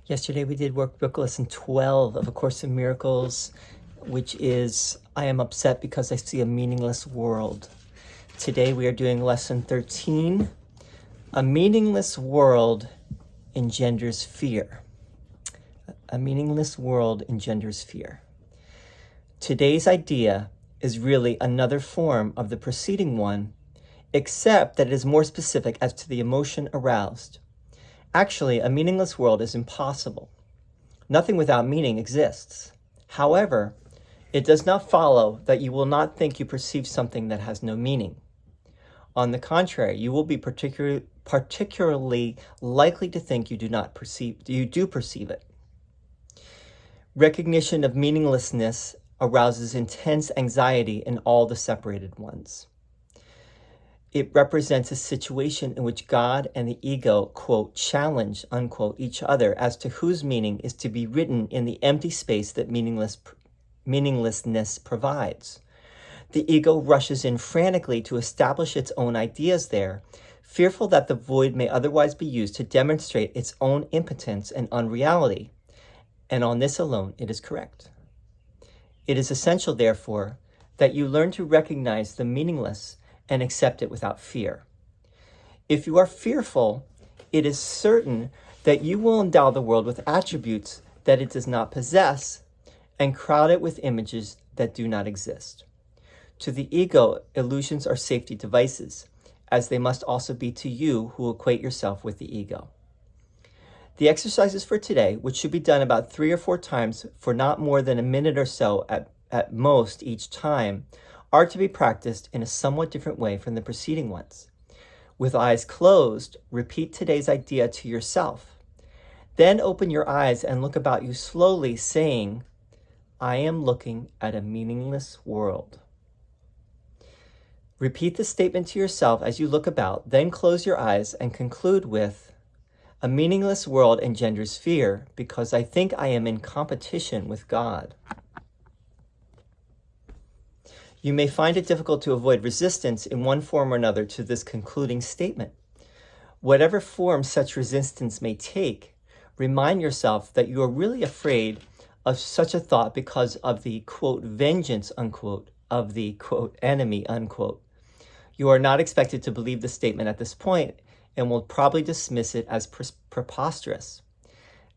Yesterday we did Workbook Lesson 12 of A Course in Miracles, which is, I am upset because I see a meaningless world. Today we are doing Lesson 13, A Meaningless World Engenders Fear. A meaningless world engenders fear. Today's idea is really another form of the preceding one, except that it is more specific as to the emotion aroused. Actually, a meaningless world is impossible. Nothing without meaning exists. However, it does not follow that you will not think you perceive something that has no meaning. On the contrary, you will be particularly likely to think you do perceive it. Recognition of meaninglessness arouses intense anxiety in all the separated ones. It represents a situation in which God and the ego, quote, challenge, unquote, each other as to whose meaning is to be written in the empty space that meaninglessness provides. The ego rushes in frantically to establish its own ideas there, fearful that the void may otherwise be used to demonstrate its own impotence and unreality. And on this alone, it is correct. It is essential, therefore, that you learn to recognize the meaningless and accept it without fear. If you are fearful, it is certain that you will endow the world with attributes that it does not possess and crowd it with images that do not exist. To the ego, illusions are safety devices, as they must also be to you who equate yourself with the ego. The exercises for today, which should be done about 3 or 4 times for not more than a minute or so at most each time, are to be practiced in a somewhat different way from the preceding ones. With eyes closed, repeat today's idea to yourself. Then open your eyes and look about you slowly, saying, I am looking at a meaningless world. Repeat the statement to yourself as you look about, then close your eyes and conclude with, a meaningless world engenders fear because I think I am in competition with God. You may find it difficult to avoid resistance in one form or another to this concluding statement. Whatever form such resistance may take, remind yourself that you are really afraid of such a thought because of the, quote, vengeance, unquote, of the, quote, enemy, unquote. You are not expected to believe the statement at this point and will probably dismiss it as preposterous.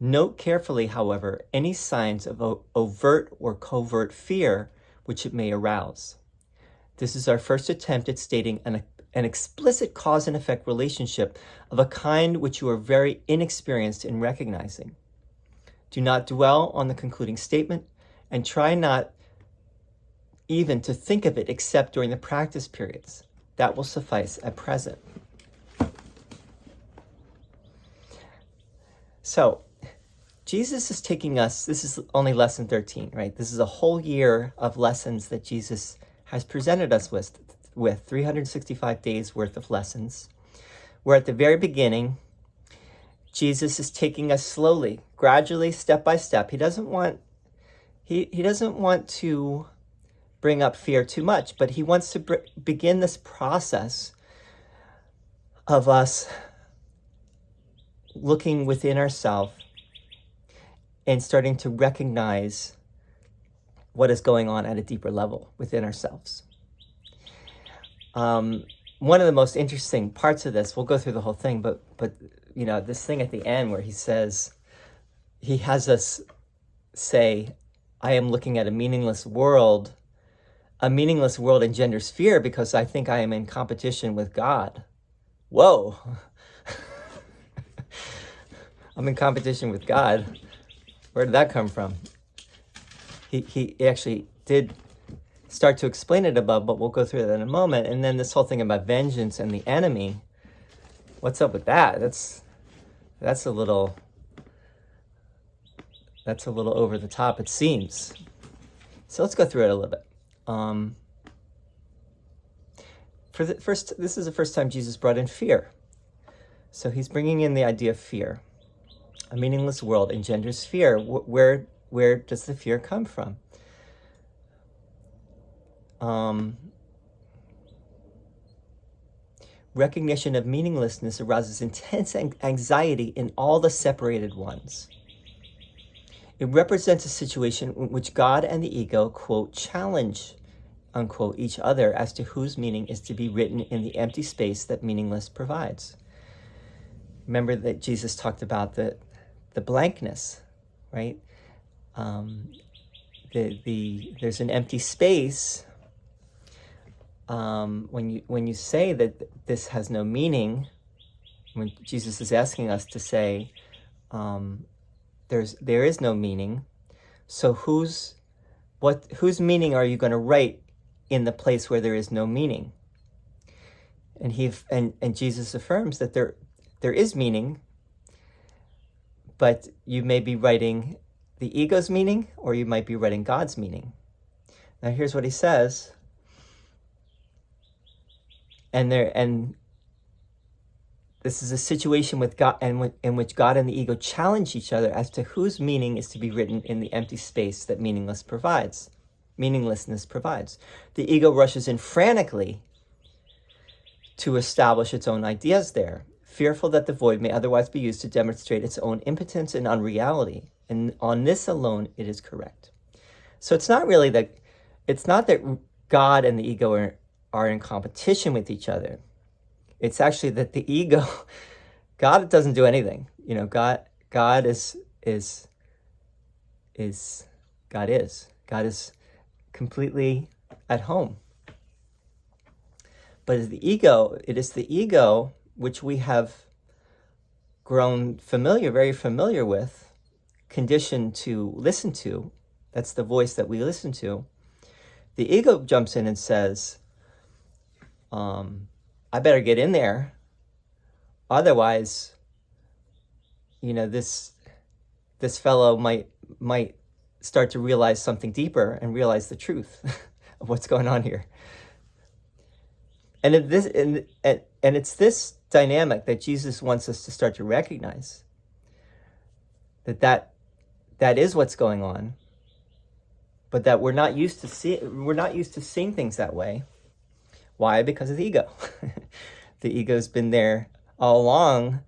Note carefully, however, any signs of overt or covert fear which it may arouse. This is our first attempt at stating an explicit cause and effect relationship of a kind which you are very inexperienced in recognizing. Do not dwell on the concluding statement and try not even to think of it except during the practice periods. That will suffice at present. So, Jesus is taking us, this is only lesson 13, right? This is a whole year of lessons that Jesus has presented us with 365 days worth of lessons. We're at the very beginning. Jesus is taking us slowly, gradually, step by step. He doesn't want to bring up fear too much, but he wants to begin this process of us looking within ourselves and starting to recognize what is going on at a deeper level within ourselves. One of the most interesting parts of this, we'll go through the whole thing, but you know, this thing at the end where he says, he has us say, I am looking at a meaningless world. A meaningless world engenders fear because I think I am in competition with God. Whoa. I'm in competition with God. Where did that come from? He actually did start to explain it above, but we'll go through that in a moment. And then this whole thing about vengeance and the enemy, what's up with that? That's a little over the top, it seems. So let's go through it a little bit. This is the first time Jesus brought in fear. So he's bringing in the idea of fear. A meaningless world engenders fear. Where does the fear come from? Recognition of meaninglessness arouses intense anxiety in all the separated ones. It represents a situation in which God and the ego, quote, challenge, unquote, each other as to whose meaning is to be written in the empty space that Meaningless provides. Remember that Jesus talked about the blankness, right? There's an empty space when you say that this has no meaning. When Jesus is asking us to say there is no meaning, so whose meaning are you going to write in the place where there is no meaning? And Jesus affirms that there is meaning, but you may be writing the ego's meaning, or you might be writing God's meaning. Now here's what he says, and this is a situation with God, in which God and the ego challenge each other as to whose meaning is to be written in the empty space that Meaninglessness provides. The ego rushes in frantically to establish its own ideas there, fearful that the void may otherwise be used to demonstrate its own impotence and unreality. And on this alone, it is correct. So it's not that God and the ego are in competition with each other. It's actually that the ego, God doesn't do anything. God is completely at home. But it is the ego which we have grown very familiar with, conditioned to listen to. That's the voice that we listen to. The ego jumps in and says, I better get in there. Otherwise, this fellow might start to realize something deeper and realize the truth of what's going on here. And it's this dynamic that Jesus wants us to start to recognize, that is what's going on, but that we're not used to seeing things that way. Why? Because of the ego. The ego's been there all along,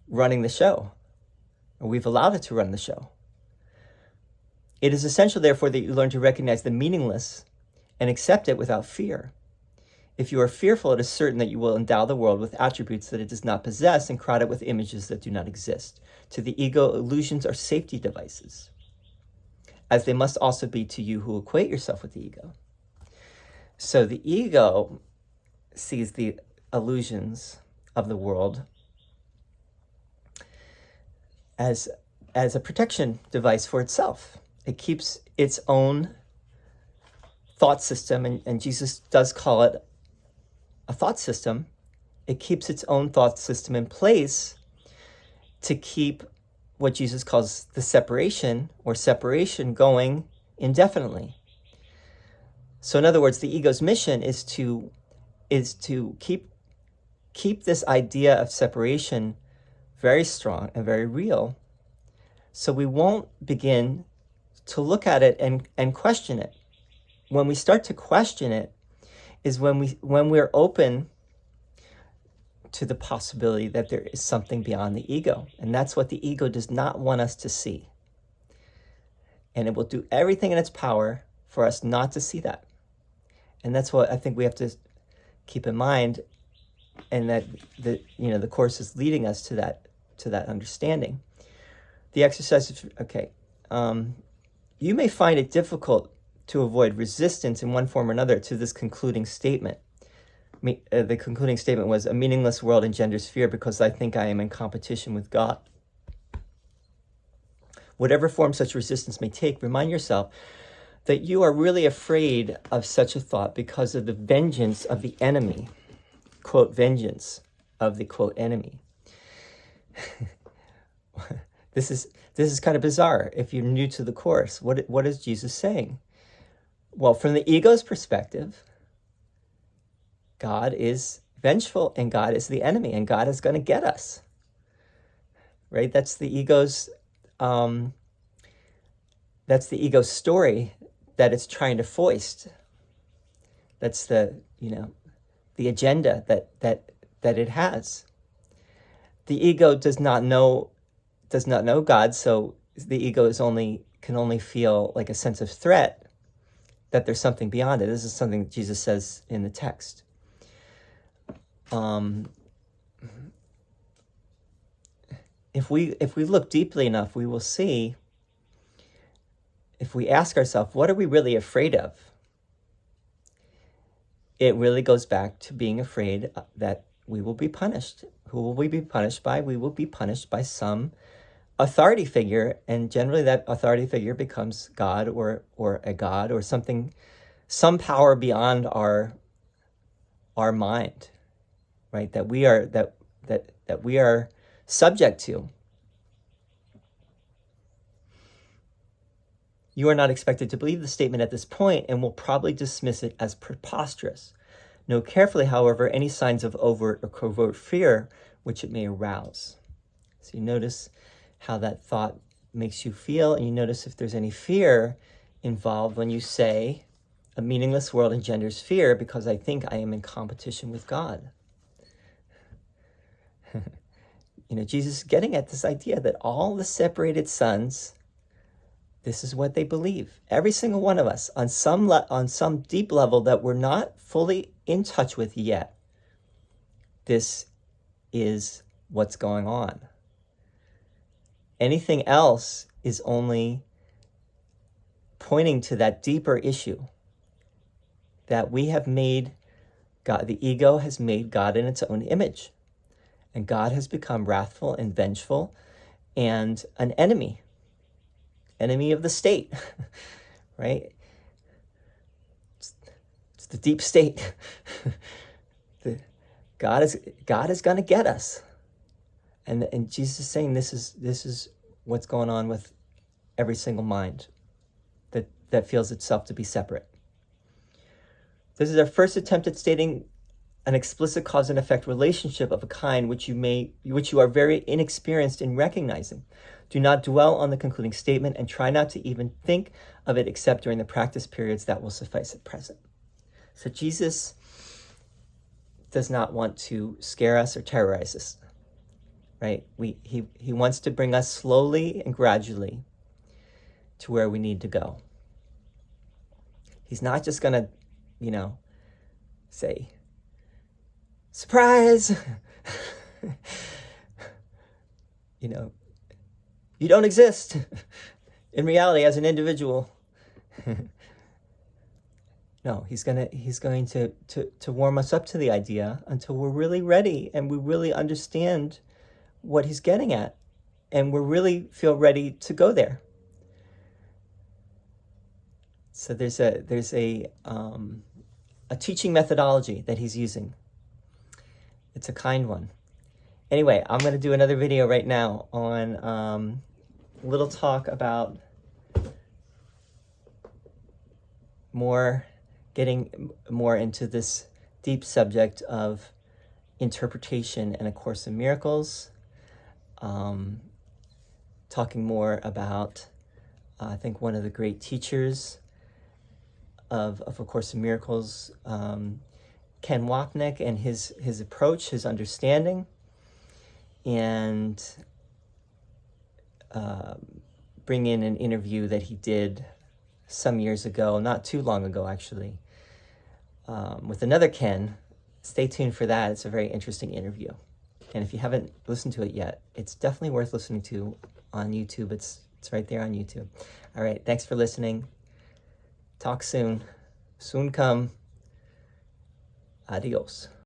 running the show. We've allowed it to run the show. It is essential, therefore, that you learn to recognize the meaningless and accept it without fear. If you are fearful, it is certain that you will endow the world with attributes that it does not possess and crowd it with images that do not exist. To the ego, illusions are safety devices, as they must also be to you who equate yourself with the ego. So the ego sees the illusions of the world as a protection device for itself. It keeps its own thought system, and Jesus does call it a thought system. It keeps its own thought system in place to keep what Jesus calls the separation going indefinitely. So in other words, the ego's mission is to keep this idea of separation very strong and very real, so we won't begin to look at it and question it. When we start to question it is when we're open to the possibility that there is something beyond the ego, and that's what the ego does not want us to see. And it will do everything in its power for us not to see that. And that's what I think we have to keep in mind, and that the Course is leading us to that understanding. The exercise, you may find it difficult to avoid resistance in one form or another to this concluding statement. The concluding statement was, a meaningless world engenders fear because I think I am in competition with God. Whatever form such resistance may take, remind yourself that you are really afraid of such a thought because of the vengeance of the enemy. Quote, vengeance of the, quote, enemy. This is kind of bizarre if you're new to the Course. What is Jesus saying? Well, from the ego's perspective, God is vengeful and God is the enemy and God is going to get us. Right? That's the ego's story that it's trying to foist. That's the agenda that it has. The ego does not know God, so the ego is only can only feel like a sense of threat, that there's something beyond it. This is something Jesus says in the text. If we look deeply enough, we will see, if we ask ourselves, what are we really afraid of? It really goes back to being afraid that we will be punished. Who will we be punished by? We will be punished by some authority figure, and generally that authority figure becomes God or a God or something, some power beyond our mind, right? That we are subject to. You are not expected to believe the statement at this point and will probably dismiss it as preposterous. Note carefully, however, any signs of overt or covert fear which it may arouse. So you notice how that thought makes you feel, and you notice if there's any fear involved when you say, a meaningless world engenders fear because I think I am in competition with God. Jesus is getting at this idea that all the separated sons, this is what they believe. Every single one of us, on some deep level that we're not fully in touch with yet, this is what's going on. Anything else is only pointing to that deeper issue that we have made God, the ego has made God in its own image. And God has become wrathful and vengeful and an enemy of the state, right? It's the deep state. God is going to get us. And Jesus is saying this is what's going on with every single mind that feels itself to be separate. This is our first attempt at stating an explicit cause and effect relationship of a kind which you are very inexperienced in recognizing. Do not dwell on the concluding statement and try not to even think of it except during the practice periods that will suffice at present. So Jesus does not want to scare us or terrorize us, right? He wants to bring us slowly and gradually to where we need to go. He's not just going to, say, surprise, you don't exist in reality as an individual. No, he's going to warm us up to the idea until we're really ready and we really understand what he's getting at, and we really feel ready to go there. So there's a teaching methodology that he's using. It's a kind one. Anyway, I'm going to do another video right now on a little talk about getting more into this deep subject of interpretation and A Course in Miracles. Talking more about, I think, one of the great teachers of A Course in Miracles, Ken Wapnick, and his approach, his understanding, and bring in an interview that he did some years ago, not too long ago actually, with another Ken. Stay tuned for that. It's a very interesting interview. And if you haven't listened to it yet, it's definitely worth listening to on YouTube. It's right there on YouTube. All right, thanks for listening. Talk soon. Soon come. Adios.